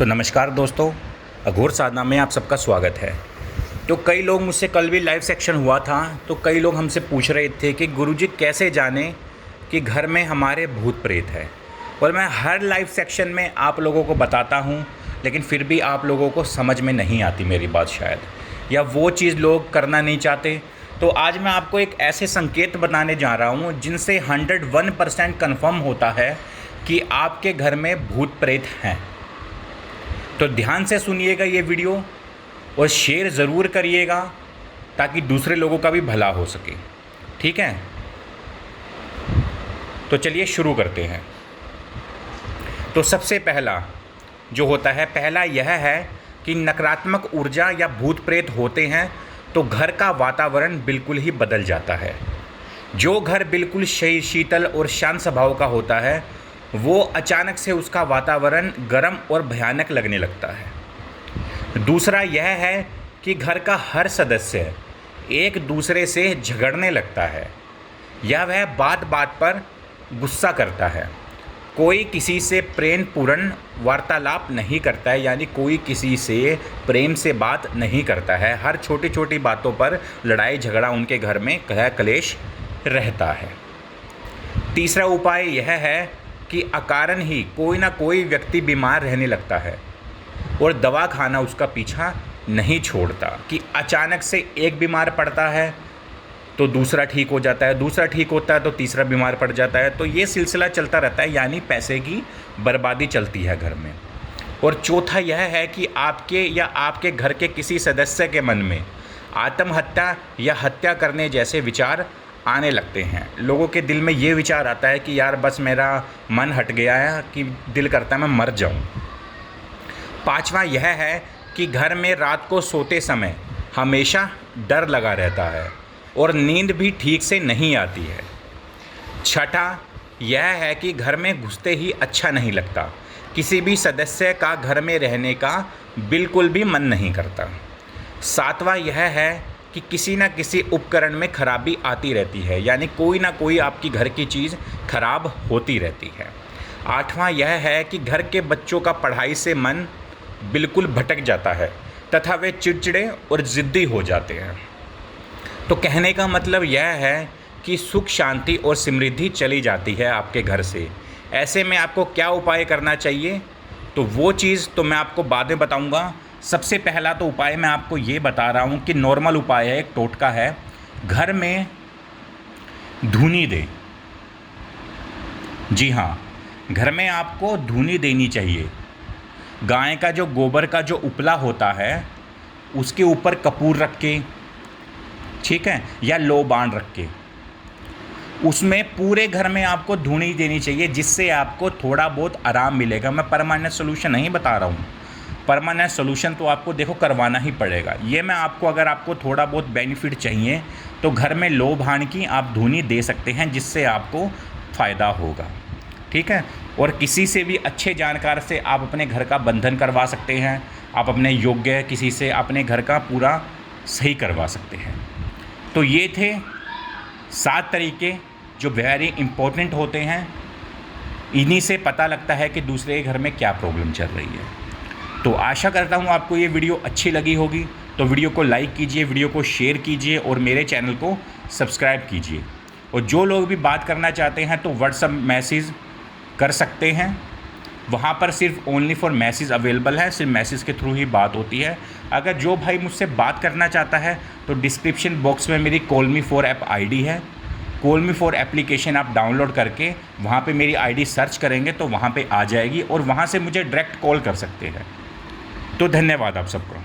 तो नमस्कार दोस्तों, अघोर साधना में आप सबका स्वागत है। तो कई लोग मुझसे कल भी लाइव सेक्शन हुआ था, तो कई लोग हमसे पूछ रहे थे कि गुरुजी कैसे जाने कि घर में हमारे भूत प्रेत है। और मैं हर लाइव सेक्शन में आप लोगों को बताता हूँ, लेकिन फिर भी आप लोगों को समझ में नहीं आती मेरी बात शायद, या वो चीज़ लोग करना नहीं चाहते। तो आज मैं आपको एक ऐसे संकेत बताने जा रहा हूँ जिनसे 101% कन्फर्म होता है कि आपके घर में भूत प्रेत हैं। तो ध्यान से सुनिएगा ये वीडियो और शेयर ज़रूर करिएगा ताकि दूसरे लोगों का भी भला हो सके, ठीक है। तो चलिए शुरू करते हैं। तो सबसे पहला जो होता है, पहला यह है कि नकारात्मक ऊर्जा या भूत प्रेत होते हैं तो घर का वातावरण बिल्कुल ही बदल जाता है। जो घर बिल्कुल शीतल और शांत स्वभाव का होता है वो अचानक से उसका वातावरण गर्म और भयानक लगने लगता है। दूसरा यह है कि घर का हर सदस्य एक दूसरे से झगड़ने लगता है या वह बात बात पर गुस्सा करता है। कोई किसी से प्रेमपूर्ण वार्तालाप नहीं करता है, यानी कोई किसी से प्रेम से बात नहीं करता है। हर छोटी छोटी बातों पर लड़ाई झगड़ा उनके घर में कलह कलेश रहता है। तीसरा उपाय यह है कि अकारण ही कोई ना कोई व्यक्ति बीमार रहने लगता है और दवा खाना उसका पीछा नहीं छोड़ता, कि अचानक से एक बीमार पड़ता है तो दूसरा ठीक हो जाता है, दूसरा ठीक होता है तो तीसरा बीमार पड़ जाता है। तो ये सिलसिला चलता रहता है, यानी पैसे की बर्बादी चलती है घर में। और चौथा यह है कि आपके या आपके घर के किसी सदस्य के मन में आत्महत्या या हत्या करने जैसे विचार आने लगते हैं। लोगों के दिल में ये विचार आता है कि यार बस मेरा मन हट गया है, कि दिल करता है मैं मर जाऊं। पांचवा यह है कि घर में रात को सोते समय हमेशा डर लगा रहता है और नींद भी ठीक से नहीं आती है। छठा यह है कि घर में घुसते ही अच्छा नहीं लगता, किसी भी सदस्य का घर में रहने का बिल्कुल भी मन नहीं करता। सातवां यह है कि किसी न किसी उपकरण में खराबी आती रहती है, यानी कोई ना कोई आपकी घर की चीज़ खराब होती रहती है। आठवां यह है कि घर के बच्चों का पढ़ाई से मन बिल्कुल भटक जाता है तथा वे चिड़चिड़े और ज़िद्दी हो जाते हैं। तो कहने का मतलब यह है कि सुख शांति और समृद्धि चली जाती है आपके घर से। ऐसे में आपको क्या उपाय करना चाहिए, तो वो चीज़ तो मैं आपको बाद में बताऊँगा। सबसे पहला तो उपाय मैं आपको ये बता रहा हूँ कि नॉर्मल उपाय है, एक टोटका है। घर में धूनी दे। जी हाँ, घर में आपको धूनी देनी चाहिए। गाय का जो गोबर का जो उपला होता है उसके ऊपर कपूर रख के, ठीक है, या लो बाण रख के उसमें पूरे घर में आपको धूनी देनी चाहिए, जिससे आपको थोड़ा बहुत आराम मिलेगा। मैं परमानेंट सोल्यूशन नहीं बता रहा हूँ, परमानेंट सोल्यूशन तो आपको देखो करवाना ही पड़ेगा। ये मैं आपको, अगर आपको थोड़ा बहुत बेनिफिट चाहिए तो घर में लो भाण की आप धूनी दे सकते हैं, जिससे आपको फ़ायदा होगा, ठीक है। और किसी से भी अच्छे जानकार से आप अपने घर का बंधन करवा सकते हैं, आप अपने योग्य किसी से अपने घर का पूरा सही करवा सकते हैं। तो ये थे 7 तरीके जो वेरी इम्पोर्टेंट होते हैं। इन्हीं से पता लगता है कि दूसरे के घर में क्या प्रॉब्लम चल रही है। तो आशा करता हूँ आपको ये वीडियो अच्छी लगी होगी। तो वीडियो को लाइक कीजिए, वीडियो को शेयर कीजिए और मेरे चैनल को सब्सक्राइब कीजिए। और जो लोग भी बात करना चाहते हैं तो व्हाट्सएप मैसेज कर सकते हैं, वहाँ पर सिर्फ ओनली फॉर मैसेज अवेलेबल है, सिर्फ मैसेज के थ्रू ही बात होती है। अगर जो भाई मुझसे बात करना चाहता है तो डिस्क्रिप्शन बॉक्स में मेरी call me for app ID है। कॉल मी फॉर एप्लीकेशन आप डाउनलोड करके वहाँ पे मेरी आईडी सर्च करेंगे तो वहाँ पे आ जाएगी और वहाँ से मुझे डायरेक्ट कॉल कर सकते हैं। तो धन्यवाद आप सबको।